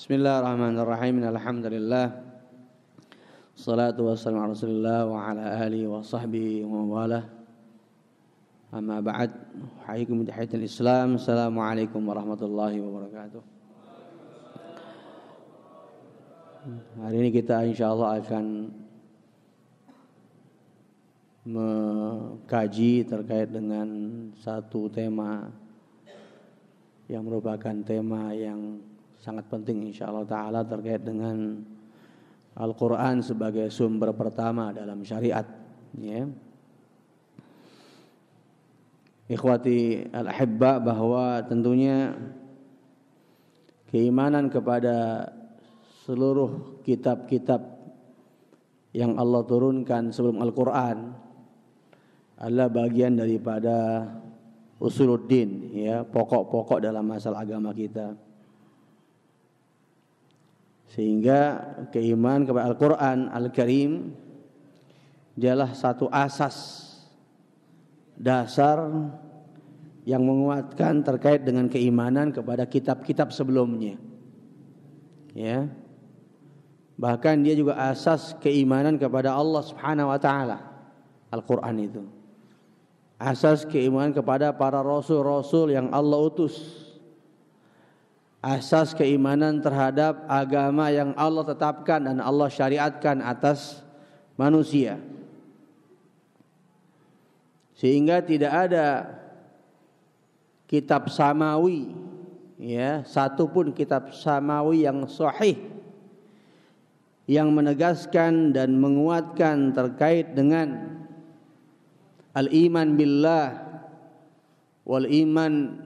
Bismillahirrahmanirrahim. Alhamdulillah. Salatu wassalamu ala Rasulillah wa ala alihi wa sahbihi wa wala. Amma ba'd. Hayyikum bidahiyatil Islam. Assalamualaikum warahmatullahi wabarakatuh. Hari ini kita insyaallah akan mengkaji terkait dengan satu tema yang merupakan tema yang sangat penting insyaallah ta'ala terkait dengan Al-Quran sebagai sumber pertama dalam syariat, ya. Ikhwati al-ahibba, bahwa tentunya keimanan kepada seluruh kitab-kitab yang Allah turunkan sebelum Al-Quran adalah bagian daripada usuluddin, ya, pokok-pokok dalam masalah agama kita. Sehingga keimanan kepada Al-Quran Al-Karim dialah satu asas dasar yang menguatkan terkait dengan keimanan kepada kitab-kitab sebelumnya, ya. Bahkan dia juga asas keimanan kepada Allah Subhanahu wa taala. Al-Quran itu asas keimanan kepada para rasul-rasul yang Allah utus, asas keimanan terhadap agama yang Allah tetapkan dan Allah syariatkan atas manusia. Sehingga tidak ada kitab samawi, ya, satupun kitab samawi yang sahih yang menegaskan dan menguatkan terkait dengan al-iman billah wal iman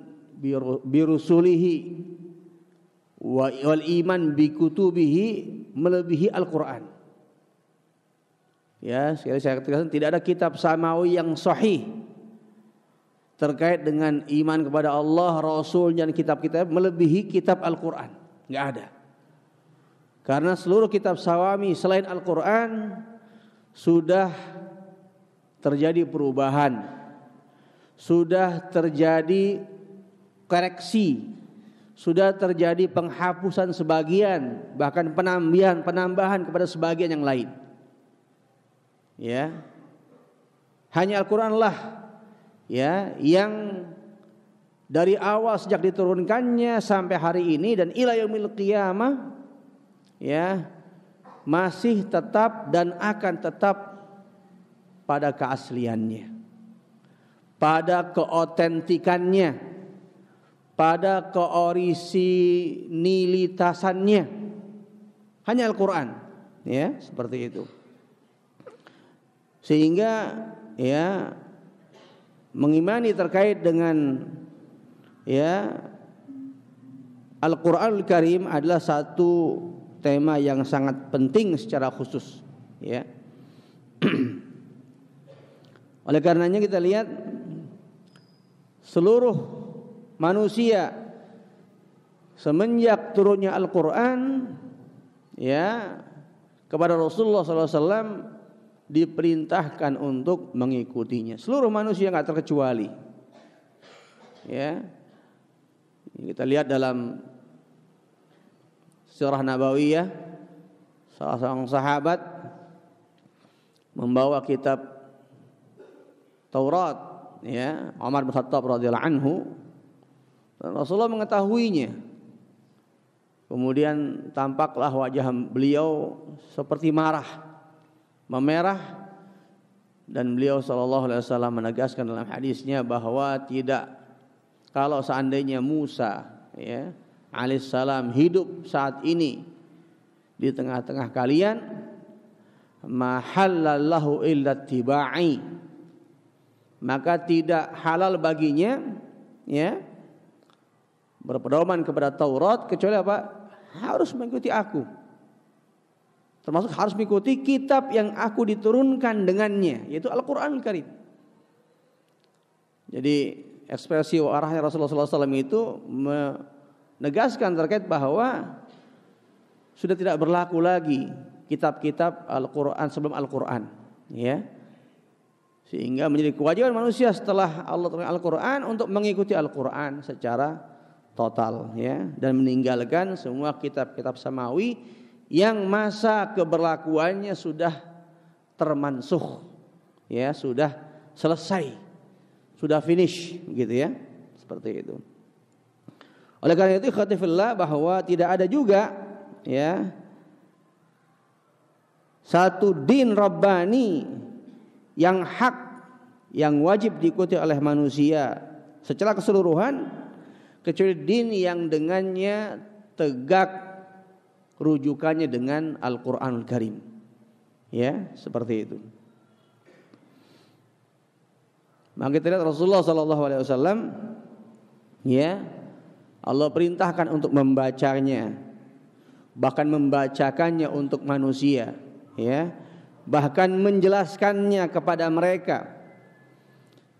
birusulihi wal iman bi kutubihi melebihi Al-Quran. Ya, sekali saya katakan, tidak ada kitab samawi yang sahih terkait dengan iman kepada Allah, Rasul dan kitab-kitab melebihi kitab Al-Quran. Enggak ada. Karena seluruh kitab samawi selain Al-Quran sudah terjadi perubahan, sudah terjadi koreksi, sudah terjadi penghapusan sebagian, bahkan penambahan kepada sebagian yang lain. Ya. Hanya Al-Qur'anlah, ya, yang dari awal sejak diturunkannya sampai hari ini dan ila yaumil qiyamah, ya, masih tetap dan akan tetap pada keasliannya, pada keotentikannya, pada keorisinilitasannya. Hanya Al-Quran, ya, seperti itu. Sehingga, ya, mengimani terkait dengan, ya, Al-Quranul Karim adalah satu tema yang sangat penting secara khusus, ya. Oleh karenanya kita lihat seluruh manusia semenjak turunnya Al-Quran, ya, kepada Rasulullah SAW diperintahkan untuk mengikutinya. Seluruh manusia nggak terkecuali. Ya, kita lihat dalam Sirah Nabawiyah, salah seorang sahabat membawa kitab Taurat, ya, Umar bin Khattab radhiyallahu anhu. Rasulullah mengetahuinya. Kemudian tampaklah wajah beliau seperti memerah, dan beliau sallallahu alaihi wasallam menegaskan dalam hadisnya bahwa kalau seandainya Musa, ya, alaihissalam hidup saat ini di tengah-tengah kalian, mahallallahu illa tibai, maka tidak halal baginya, ya, berpedoman kepada Taurat kecuali apa? Harus mengikuti aku. Termasuk harus mengikuti kitab yang aku diturunkan dengannya, yaitu Al-Quranul Karim. Jadi ekspresi arahnya Rasulullah SAW itu menegaskan terkait bahwa sudah tidak berlaku lagi kitab-kitab Al-Quran sebelum Al-Quran, ya. Sehingga menjadi kewajiban manusia setelah Allah turunkan Al-Quran untuk mengikuti Al-Quran secara total ya, dan meninggalkan semua kitab-kitab samawi yang masa keberlakuannya sudah termansuh ya, sudah selesai, sudah finish gitu ya, seperti itu. Oleh karena itu ikhwati fillah, bahwa tidak ada juga ya satu din rabbani yang hak, yang wajib diikuti oleh manusia secara keseluruhan, kecuali din yang dengannya tegak rujukannya dengan Al-Qur'anul Karim. Ya, seperti itu. Maka kita lihat Rasulullah sallallahu alaihi wasallam ya, Allah perintahkan untuk membacanya, bahkan membacakannya untuk manusia ya, bahkan menjelaskannya kepada mereka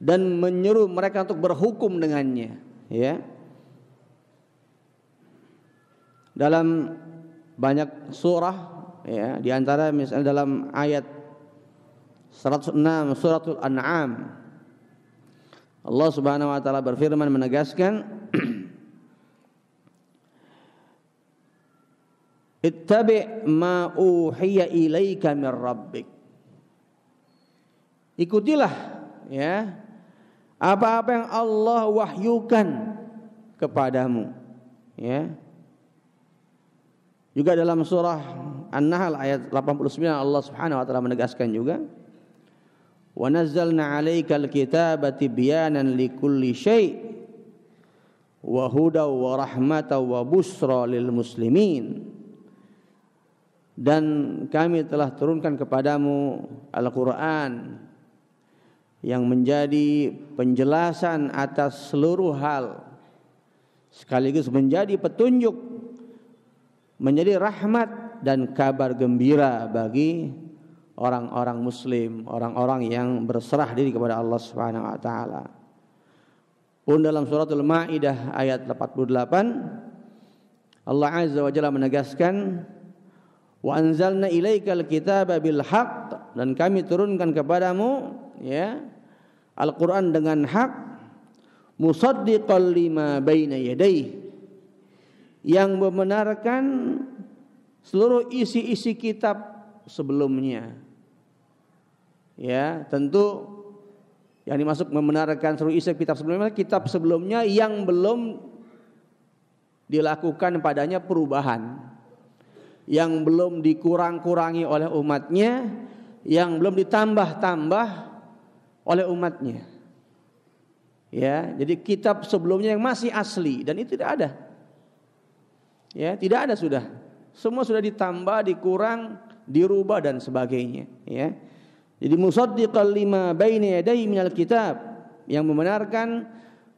dan menyuruh mereka untuk berhukum dengannya ya. Dalam banyak surah ya, di antara misalnya dalam ayat 106 suratul An'am, Allah Subhanahu wa taala berfirman menegaskan, ittabi' ma uhiya ilaika mir rabbik. Ikutilah ya apa-apa yang Allah wahyukan kepadamu ya. Juga dalam surah An-Nahl ayat 89 Allah Subhanahu wa taala menegaskan juga, wa nazzalna 'alaikal kitaba tibyanan likulli syai' wa hudaw wa rahmatan wa busra lil muslimin. Dan kami telah turunkan kepadamu Al-Qur'an yang menjadi penjelasan atas seluruh hal, sekaligus menjadi petunjuk, menjadi rahmat dan kabar gembira bagi orang-orang muslim, orang-orang yang berserah diri kepada Allah Subhanahu wa taala. Pun dalam suratul Maidah ayat 88 Allah Azza wa Jalla menegaskan, wa anzalna ilaikal kitaba bil haqq, dan kami turunkan kepadamu ya Al-Qur'an dengan hak, musaddiqal lima baina yadayhi, yang membenarkan seluruh isi-isi kitab sebelumnya. Ya, tentu yang dimaksud membenarkan seluruh isi kitab sebelumnya yang belum dilakukan padanya perubahan, yang belum dikurang-kurangi oleh umatnya, yang belum ditambah-tambah oleh umatnya. Ya, jadi kitab sebelumnya yang masih asli, dan itu tidak ada. Ya, tidak ada sudah. Semua sudah ditambah, dikurang, dirubah dan sebagainya, ya. Jadi musaddiqal lima baina yadayhi minal kitab, yang membenarkan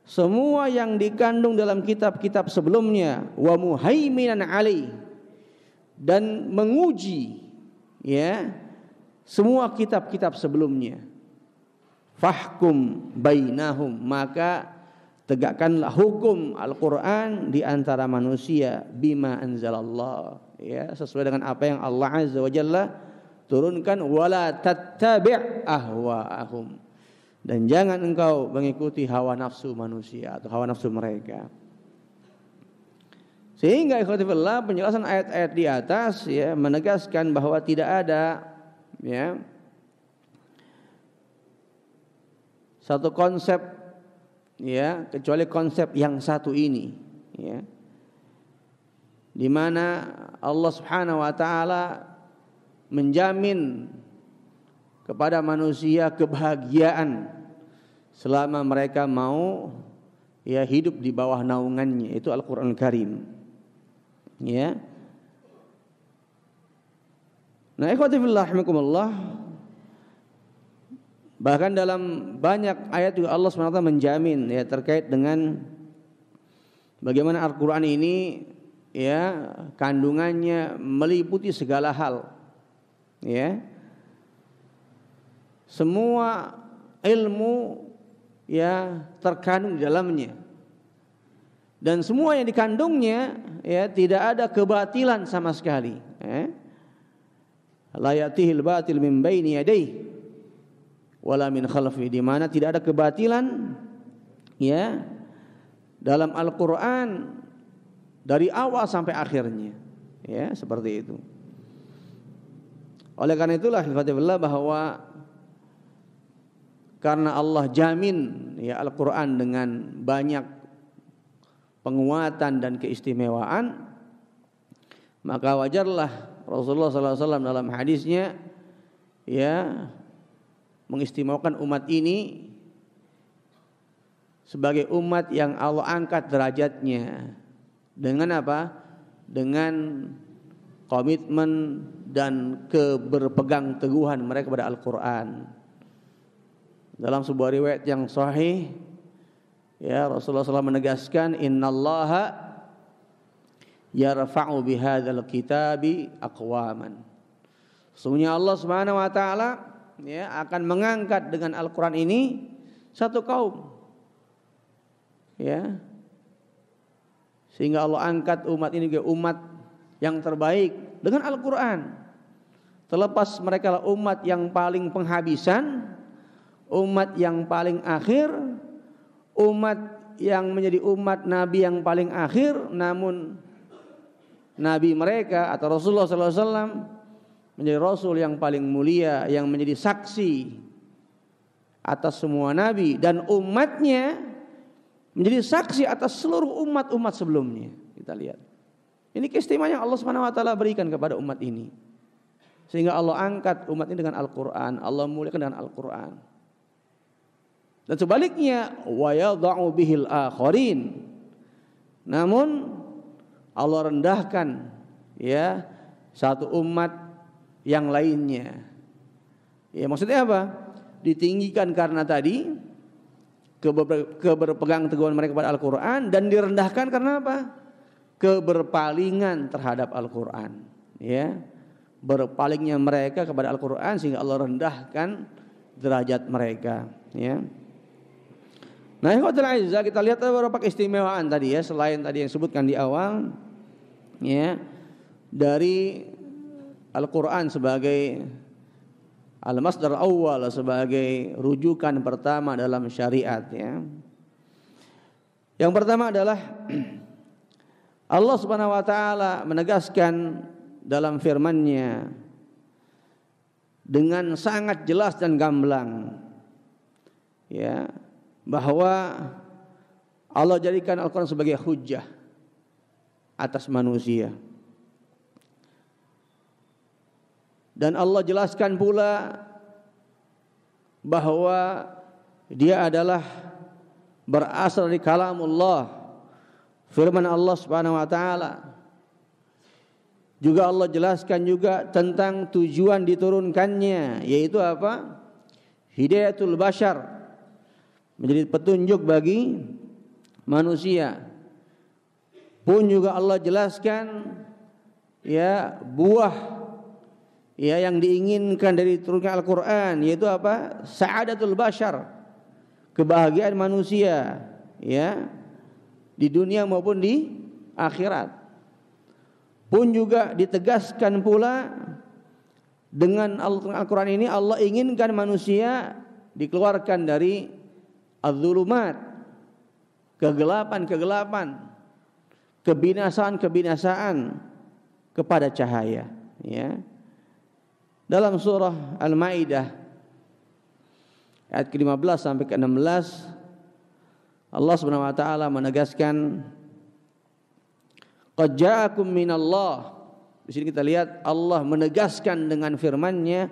semua yang dikandung dalam kitab-kitab sebelumnya, wa muhaiminan alaih, dan menguji ya semua kitab-kitab sebelumnya. Fahkum bainahum, maka tegakkanlah hukum Al-Qur'an di antara manusia, bima anzalallah, ya, sesuai dengan apa yang Allah Azza wa Jalla turunkan, wala tattabi' ahwa'ahum, dan jangan engkau mengikuti hawa nafsu manusia atau hawa nafsu mereka. Sehingga ikhwati fillah, penjelasan ayat-ayat di atas ya menegaskan bahwa tidak ada ya satu konsep ya kecuali konsep yang satu ini ya, di mana Allah Subhanahu wa taala menjamin kepada manusia kebahagiaan selama mereka mau ya hidup di bawah naungannya, itu Al-Qur'an Karim ya. Nah, ikhwati fillah rahimakumullah, bahkan dalam banyak ayat juga Allah SWT menjamin ya terkait dengan bagaimana Al-Qur'an ini ya kandungannya meliputi segala hal ya. Semua ilmu ya terkandung di dalamnya, dan semua yang dikandungnya ya tidak ada kebatilan sama sekali la ya'tihil batil min baini yadayhi wala min khalfi, di mana tidak ada kebatilan ya dalam Al-Qur'an dari awal sampai akhirnya. Ya, seperti itu. Oleh karena itulah ikhwatillah bahwa karena Allah jamin ya Al-Qur'an dengan banyak penguatan dan keistimewaan, maka wajarlah Rasulullah SAW dalam hadisnya ya mengistimewakan umat ini sebagai umat yang Allah angkat derajatnya dengan apa? Dengan komitmen dan keberpegang teguhan mereka kepada Al-Qur'an. Dalam sebuah riwayat yang sahih, ya Rasulullah SAW menegaskan, innallaha yarfa'u bihadzal kitabi aqwaman. Sesungguhnya Allah Subhanahu wa taala ya akan mengangkat dengan Al-Qur'an ini satu kaum. Ya. Sehingga Allah angkat umat ini ke umat yang terbaik dengan Al-Qur'an. Terlepas mereka lah umat yang paling penghabisan, umat yang paling akhir, umat yang menjadi umat Nabi yang paling akhir, namun Nabi mereka atau Rasulullah SAW menjadi Rasul yang paling mulia, yang menjadi saksi atas semua Nabi, dan umatnya menjadi saksi atas seluruh umat-umat sebelumnya. Kita lihat. Ini keistimewaan yang Allah Subhanahu wa taala berikan kepada umat ini. Sehingga Allah angkat umat ini dengan Al-Qur'an, Allah muliakan dengan Al-Qur'an. Dan sebaliknya, wa yadha'u bihil akharin. Namun Allah rendahkan ya satu umat yang lainnya. Ya maksudnya apa? Ditinggikan karena tadi keberpegang teguhan mereka pada Al-Qur'an, dan direndahkan karena apa? Keberpalingan terhadap Al-Qur'an. Ya. Berpalingnya mereka kepada Al-Qur'an sehingga Allah rendahkan derajat mereka, ya. Nah, ikhwatul aizah, kita lihat beberapa keistimewaan tadi ya, selain tadi yang disebutkan di awal ya, dari Al-Qur'an sebagai al-masdar awal, sebagai rujukan pertama dalam syariat ya. Yang pertama adalah Allah Subhanahu wa taala menegaskan dalam firman-Nya dengan sangat jelas dan gamblang ya, bahwa Allah jadikan Al-Qur'an sebagai hujjah atas manusia. Dan Allah jelaskan pula bahwa dia adalah berasal dari kalamullah, firman Allah Subhanahu wa taala. Juga Allah jelaskan juga tentang tujuan diturunkannya, yaitu apa? Hidayatul bashar, menjadi petunjuk bagi manusia. Pun juga Allah jelaskan ya buah ya yang diinginkan dari turunnya Al-Qur'an, yaitu apa? Sa'adatul bashar, kebahagiaan manusia ya di dunia maupun di akhirat. Pun juga ditegaskan pula dengan Al-Qur'an ini Allah inginkan manusia dikeluarkan dari az-zulumat, kegelapan-kegelapan, kebinasaan-kebinasaan kepada cahaya ya. Dalam surah Al-Maidah ayat ke-15 sampai ke-16 Allah Subhanahu wa taala menegaskan, qad ja'akum minallah. Di sini kita lihat Allah menegaskan dengan firman-Nya,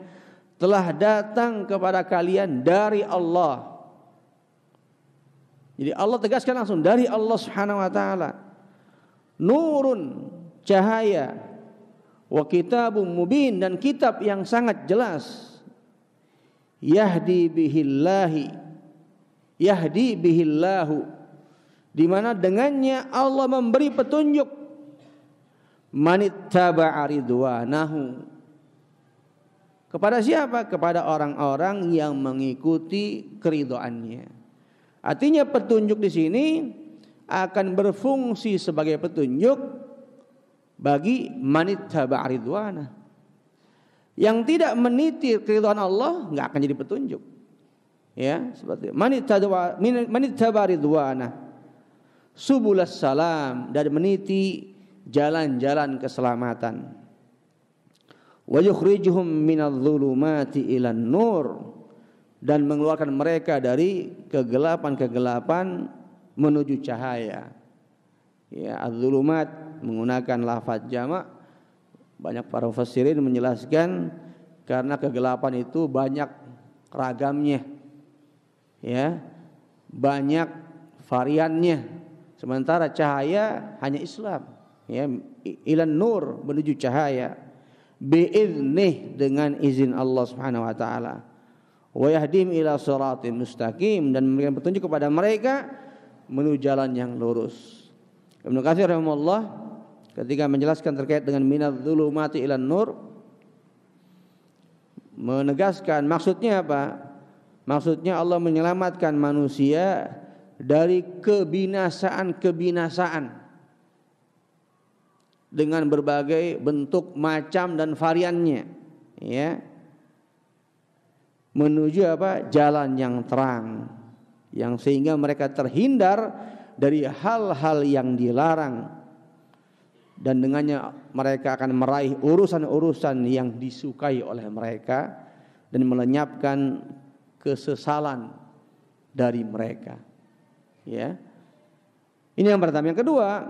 telah datang kepada kalian dari Allah. Jadi Allah tegaskan langsung dari Allah Subhanahu wa taala. Nurun, cahaya, wa kitabum mubin, dan kitab yang sangat jelas. Yahdi bihillahu, di mana dengannya Allah memberi petunjuk manittaba'a ridwanahu, kepada siapa? Kepada orang-orang yang mengikuti keridhaannya. Artinya petunjuk di sini akan berfungsi sebagai petunjuk bagi manittaba'a ridwanah. Yang tidak meniti keridhaan Allah enggak akan jadi petunjuk. Ya, seperti manittaba'a ridwanah. subulas salam, dan meniti jalan-jalan keselamatan. Wa yukhrijuhum minadh-dhulumati ilan nur, dan mengeluarkan mereka dari kegelapan-kegelapan menuju cahaya. Ya, adz-dhulumat menggunakan lafaz jamak. Banyak para mufassirin menjelaskan karena kegelapan itu banyak ragamnya. Ya, banyak variannya. Sementara cahaya hanya Islam. Ya, ilan nur, menuju cahaya. Bi'idnih, dengan izin Allah Subhanahu wa taala. Wa yahdim ila shiratin mustaqim, dan memberikan petunjuk kepada mereka menuju jalan yang lurus. Ibnu Katsir rahimahullah ketika menjelaskan terkait dengan minadz-dzulumati ilan nur, menegaskan maksudnya apa? Maksudnya Allah menyelamatkan manusia dari kebinasaan-kebinasaan dengan berbagai bentuk, macam dan variannya, ya. Menuju apa? Jalan yang terang, yang sehingga mereka terhindar dari hal-hal yang dilarang, dan dengannya mereka akan meraih urusan-urusan yang disukai oleh mereka dan melenyapkan kesesalan dari mereka. Ya. Ini yang pertama. Yang kedua,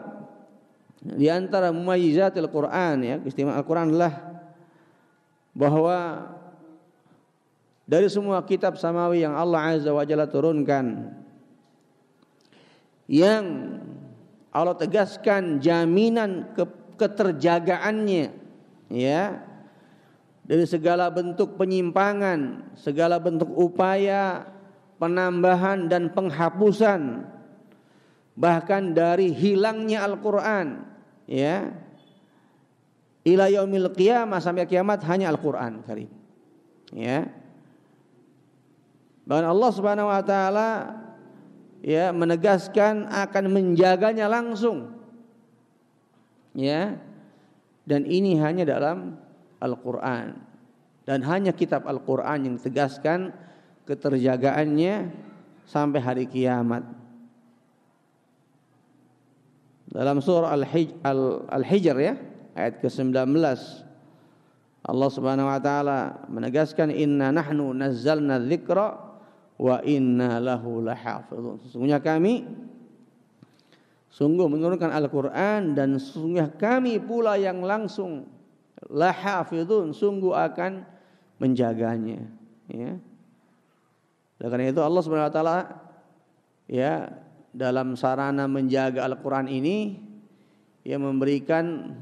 di antara mumayyizatil Quran, ya, keistimewaan Al-Quran adalah bahwa dari semua kitab samawi yang Allah Azza wa Jalla turunkan, yang Allah tegaskan jaminan keterjagaannya, ya, dari segala bentuk penyimpangan, segala bentuk upaya penambahan dan penghapusan, bahkan dari hilangnya Al-Quran, ya, ila yaumil qiyamah, sampai kiamat hanya Al-Quran Karim, ya. Bahkan Allah Subhanahu wa taala, ya, menegaskan akan menjaganya langsung, ya, dan ini hanya dalam Al-Quran, dan hanya kitab Al-Quran yang tegaskan keterjagaannya sampai hari kiamat. Dalam surah Al-Hijr, ya, ayat ke-19, Allah Subhanahu wa taala menegaskan, inna nahnu nazzalna dzikra wa inna lahu lahafizun. Sesungguhnya kami sungguh menurunkan Al-Quran, dan sesungguhnya kami pula yang langsung lahafizun, sungguh akan menjaganya, ya. Oleh karena itu Allah Subhanahu wa taala, ya, dalam sarana menjaga Al-Quran ini, ya, memberikan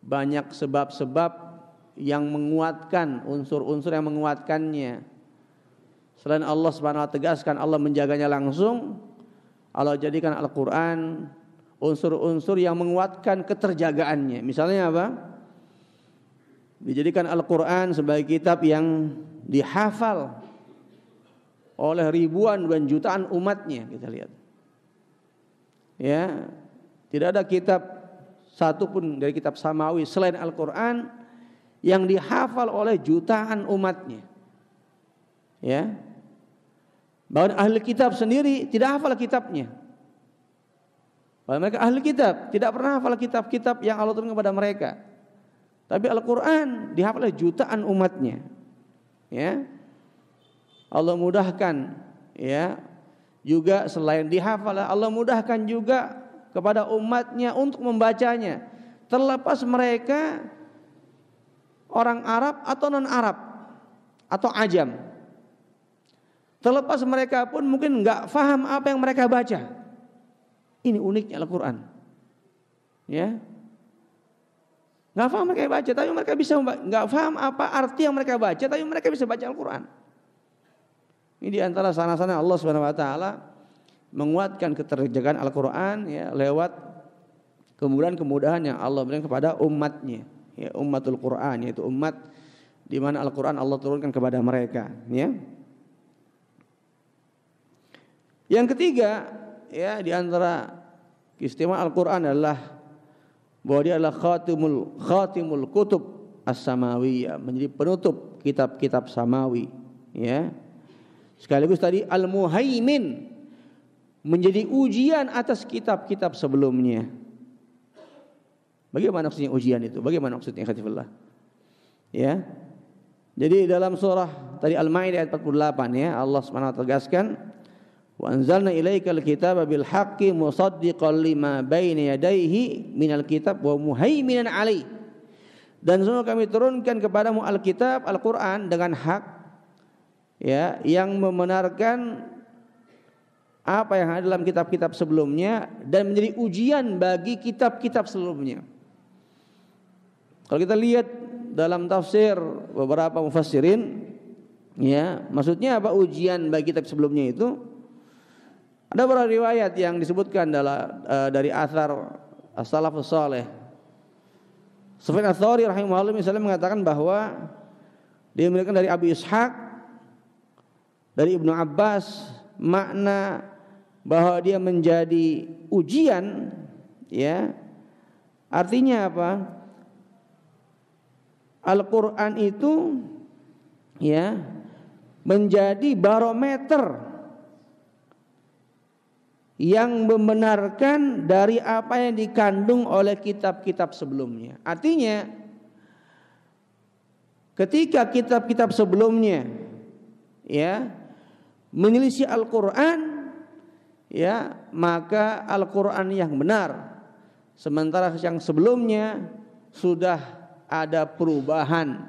banyak sebab-sebab yang menguatkan, unsur-unsur yang menguatkannya. Selain Allah Subhanahu wa taala tegaskan Allah menjaganya langsung, Allah jadikan Al-Quran unsur-unsur yang menguatkan keterjagaannya. Misalnya apa? Dijadikan Al-Quran sebagai kitab yang dihafal oleh ribuan dan jutaan umatnya. Kita lihat, ya, tidak ada kitab satupun dari kitab samawi selain Al-Quran yang dihafal oleh jutaan umatnya, ya. Bahkan ahli kitab sendiri tidak hafal kitabnya. Bahkan mereka ahli kitab tidak pernah hafal kitab-kitab yang Allah turunkan kepada mereka. Tapi Al-Quran dihafal oleh jutaan umatnya, ya. Allah mudahkan, ya, juga selain dihafal, Allah mudahkan juga kepada umatnya untuk membacanya, terlepas mereka orang Arab atau non-Arab atau ajam. Terlepas mereka pun mungkin enggak faham apa yang mereka baca. Ini uniknya Al-Quran, ya. Enggak faham mereka baca, tapi mereka bisa enggak faham apa arti yang mereka baca, tapi mereka bisa baca Al-Quran. Ini di antara sana-sana Allah Subhanahu wa taala menguatkan keterjagaan Al-Quran, ya, lewat kemudahan-kemudahan yang Allah berikan kepada umatnya, ya, ummatul Quran, yaitu umat di mana Al-Quran Allah turunkan kepada mereka, ya. Yang ketiga, ya, di antara keistimewaan Al-Quran adalah bahwa dia adalah khatimul kutub as-samawiyah, menjadi penutup kitab-kitab samawi, ya. Sekaligus tadi al-muhaimin, menjadi ujian atas kitab-kitab sebelumnya. Bagaimana maksudnya ujian itu? Bagaimana maksudnya khatifullah? Ya. Jadi dalam surah tadi Al-Maidah ayat 48 ya, Allah Subhanahu wa taala tegaskan, "Wa anzalna ilaikal kitaba bil haqqi musaddiqan lima baina yadayhi minal kitab wa muhaiminan 'alaihi." Dan sungguh kami turunkan kepadamu Alkitab, Al-Qur'an dengan hak, ya, yang membenarkan apa yang ada dalam kitab-kitab sebelumnya dan menjadi ujian bagi kitab-kitab sebelumnya. Kalau kita lihat dalam tafsir beberapa mufassirin, ya, maksudnya apa ujian bagi kitab sebelumnya itu? Ada beberapa riwayat yang disebutkan dari athar as-salafus saleh. Sufyan ats-Tsauri rahimahullah misalnya mengatakan bahwa dia meriwayatkan dari Abu Ishaq, dari Ibnu Abbas, makna bahwa dia menjadi ujian, ya, artinya apa? Al-Quran itu, ya, menjadi barometer yang membenarkan dari apa yang dikandung oleh kitab-kitab sebelumnya. Artinya ketika kitab-kitab sebelumnya, ya, menyelisih Al-Quran, ya, maka Al-Quran yang benar, sementara yang sebelumnya sudah ada perubahan,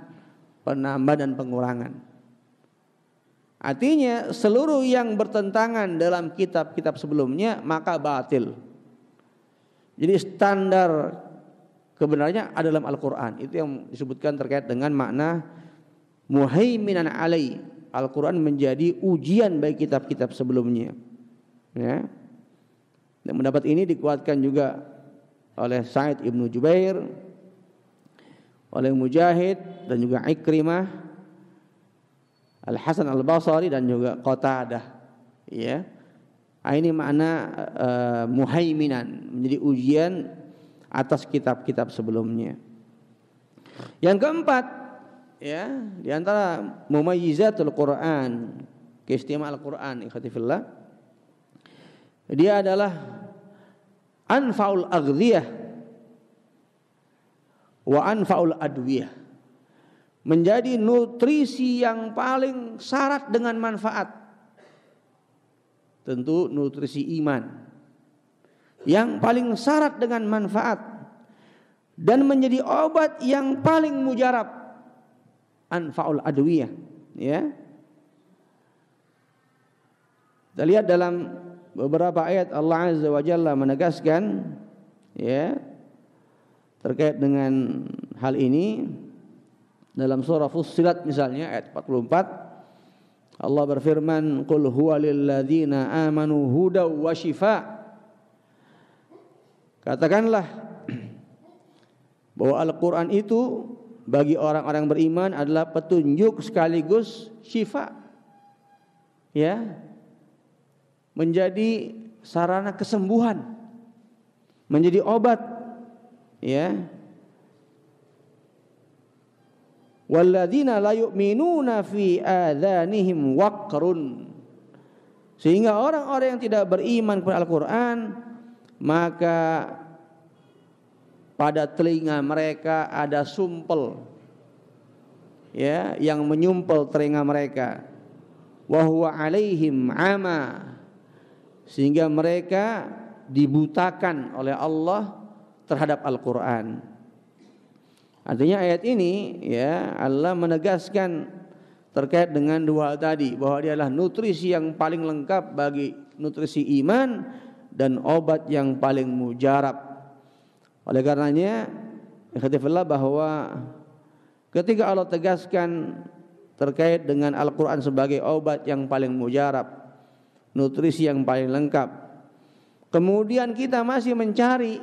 penambah dan pengurangan. Artinya seluruh yang bertentangan dalam kitab-kitab sebelumnya maka batil. Jadi standar kebenarannya ada dalam Al-Quran. Itu yang disebutkan terkait dengan makna muhaiminan alai. Al-Quran menjadi ujian bagi kitab-kitab sebelumnya, ya. Dan pendapat ini dikuatkan juga oleh Sa'id ibnu Jubair, oleh Mujahid dan juga Ikrimah, Al-Hasan Al-Basri dan juga Qatadah, ya. Ini makna muhaiminan, menjadi ujian atas kitab-kitab sebelumnya. Yang keempat, ya, di antara mumayyizatul Quran, keistimewaan Al-Quran, ikhwatifillah, dia adalah anfa'ul aghdhiyah wa anfa'ul adwiyah. Menjadi nutrisi yang paling syarat dengan manfaat. Tentu nutrisi iman yang paling syarat dengan manfaat dan menjadi obat yang paling mujarab, anfa'ul adwiyah, ya. Kita lihat dalam beberapa ayat Allah Azza wa Jalla menegaskan, ya, terkait dengan hal ini. Dalam surah Fussilat misalnya ayat 44, Allah berfirman, "Qul huwa lil ladzina amanu hudaw wa shifa." Katakanlah bahwa Al-Quran itu bagi orang-orang beriman adalah petunjuk sekaligus syifa, ya, menjadi sarana kesembuhan, menjadi obat, ya. Walladzina la yu'minuna fi adhanihim waqrun. Sehingga orang-orang yang tidak beriman kepada Al-Quran, maka pada telinga mereka ada sumpel, ya, yang menyumpel telinga mereka. Wa huwa alaihim ama. Sehingga mereka dibutakan oleh Allah terhadap Al-Quran. Artinya ayat ini, ya, Allah menegaskan terkait dengan dua hal tadi, bahwa dia adalah nutrisi yang paling lengkap bagi nutrisi iman dan obat yang paling mujarab. Oleh karenanya, ikhtifillah, bahwa ketika Allah tegaskan terkait dengan Al-Quran sebagai obat yang paling mujarab, nutrisi yang paling lengkap, kemudian kita masih mencari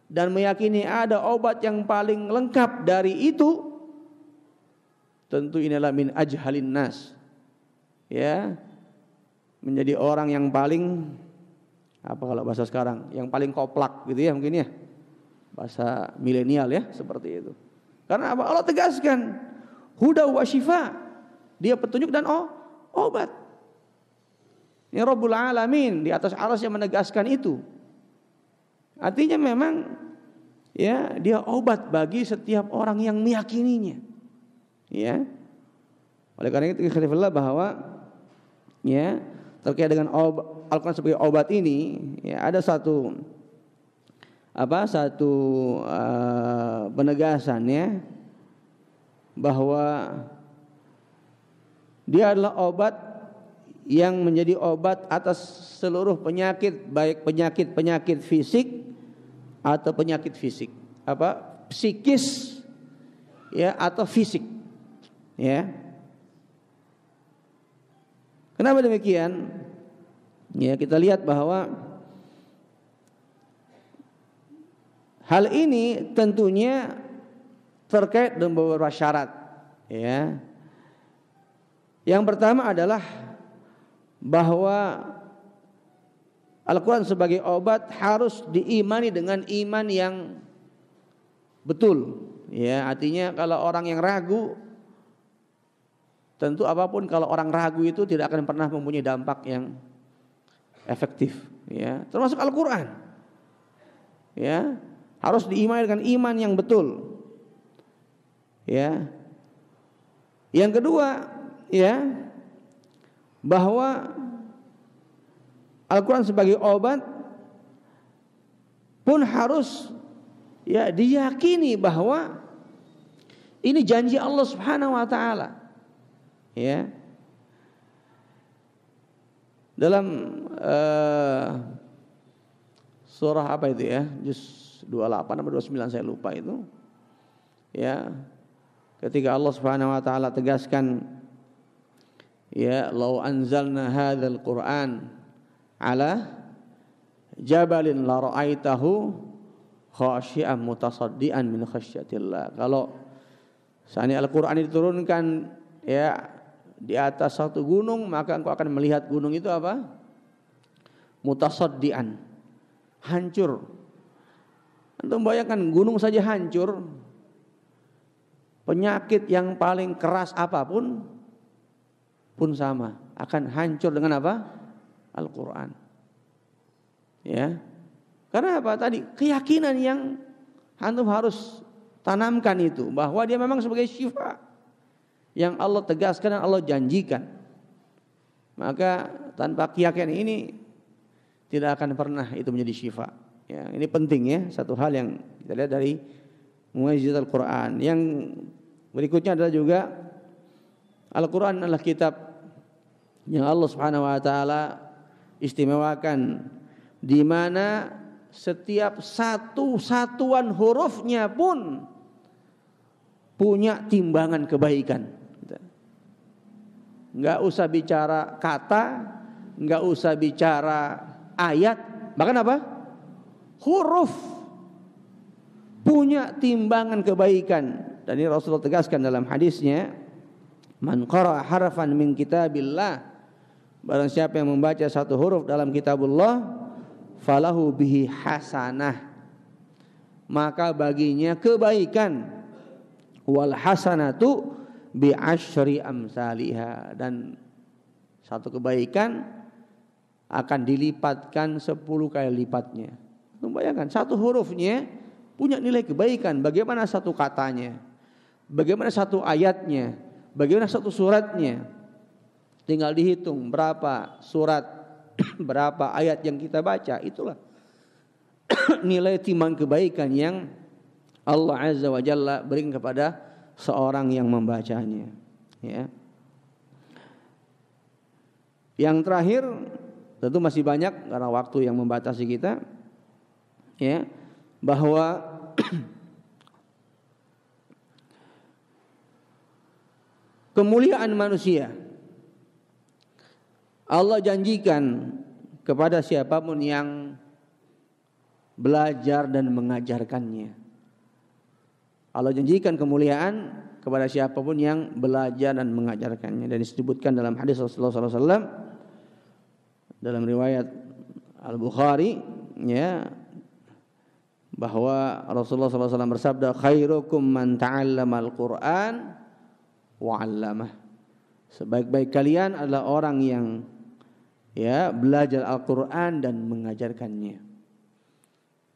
dan meyakini ada obat yang paling lengkap dari itu, tentu inilah min ajhalin nas, ya, menjadi orang yang paling, apa kalau bahasa sekarang, yang paling koplak gitu, ya, mungkin, ya, bahasa milenial, ya, seperti itu. Karena apa? Allah tegaskan huda wa shifa, dia petunjuk dan obat, Ini Rabbul Alamin, di atas arsy yang menegaskan itu. Artinya memang ya dia obat bagi setiap orang yang meyakininya. Ya. Oleh karena itu ikhtilafillah bahwa ya terkait dengan Al-Quran sebagai obat ini ya ada satu penegasan ya bahwa dia adalah obat yang menjadi obat atas seluruh penyakit, baik penyakit fisik atau penyakit psikis ya atau fisik ya. Kenapa demikian? Ya, kita lihat bahwa hal ini tentunya terkait dengan beberapa syarat ya. Yang pertama adalah bahwa Al-Quran sebagai obat harus diimani dengan iman yang betul. Ya, artinya kalau orang yang ragu, tentu apapun kalau orang ragu itu tidak akan pernah mempunyai dampak yang efektif. Ya, termasuk Al-Quran. Ya, harus diimani dengan iman yang betul. Ya, yang kedua, ya, bahwa Al-Quran sebagai obat pun harus ya diyakini bahwa ini janji Allah Subhanahu wa taala. Ya. Dalam surah apa itu ya? Juz 28 atau 29 saya lupa itu. Ya. Ketika Allah Subhanahu wa taala tegaskan ya, "Lau anzalna hadzal Qur'an ala jabalin la ra'aitahu khashi'an mutasaddian min khasyatillah." Kalau seandainya Al-Qur'an diturunkan ya di atas satu gunung, maka engkau akan melihat gunung itu apa? Mutasaddian, hancur. Antum bayangkan gunung saja hancur, penyakit yang paling keras apapun pun sama akan hancur dengan apa? Al-Quran. Ya, karena apa tadi? Keyakinan yang antum harus tanamkan itu bahwa dia memang sebagai syifa yang Allah tegaskan dan Allah janjikan. Maka tanpa keyakinan ini tidak akan pernah itu menjadi syifa. Ya, ini penting ya, satu hal yang kita lihat dari mukjizat Al-Quran. Yang berikutnya adalah juga Al-Quran adalah kitab yang Allah Subhanahu wa taala istimewakan, di mana setiap satu satuan hurufnya pun punya timbangan kebaikan. Enggak usah bicara kata, enggak usah bicara ayat, bahkan apa? Huruf punya timbangan kebaikan. Dan ini Rasulullah tegaskan dalam hadisnya, "Man qara'a harfan min kitabillah," barang siapa yang membaca satu huruf dalam kitabullah, falahu bihi hasanah, maka baginya kebaikan, wal hasanatu bi asyri amsalihha, dan satu kebaikan akan dilipatkan 10 kali lipatnya. Bayangkan satu hurufnya punya nilai kebaikan, bagaimana satu katanya, bagaimana satu ayatnya, bagaimana satu suratnya. Tinggal dihitung berapa surat, berapa ayat yang kita baca, itulah nilai timbang kebaikan yang Allah Azza wa Jalla berikan kepada seorang yang membacanya. Ya. Yang terakhir, tentu masih banyak karena waktu yang membatasi kita, ya, bahwa kemuliaan manusia Allah janjikan kepada siapapun yang belajar dan mengajarkannya. Allah janjikan kemuliaan kepada siapapun yang belajar dan mengajarkannya. Dan disebutkan dalam hadis Rasulullah SAW dalam riwayat Al-Bukhari, ya, bahwa Rasulullah SAW bersabda, "Khairukum man ta'allamal Qur'an wa 'allamah." Sebaik-baik kalian adalah orang yang ya, belajar Al-Qur'an dan mengajarkannya.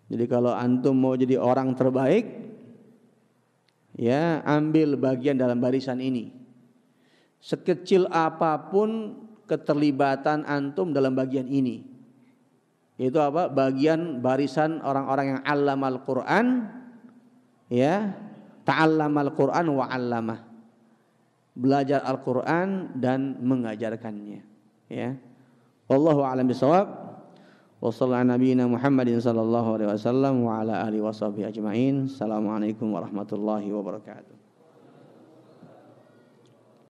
Jadi kalau antum mau jadi orang terbaik, ya, ambil bagian dalam barisan ini. Sekecil apapun keterlibatan antum dalam bagian ini. Yaitu apa? Bagian barisan orang-orang yang allamal Qur'an, ya, ta'allamal Qur'an wa 'allamah. Belajar Al-Qur'an dan mengajarkannya, ya. Wallahu a'lam bishawab. Wa sallallahu ala nabiyyina Muhammadin sallallahu alaihi wasallam wa ala alihi washabihi ajmain. Assalamualaikum warahmatullahi wabarakatuh.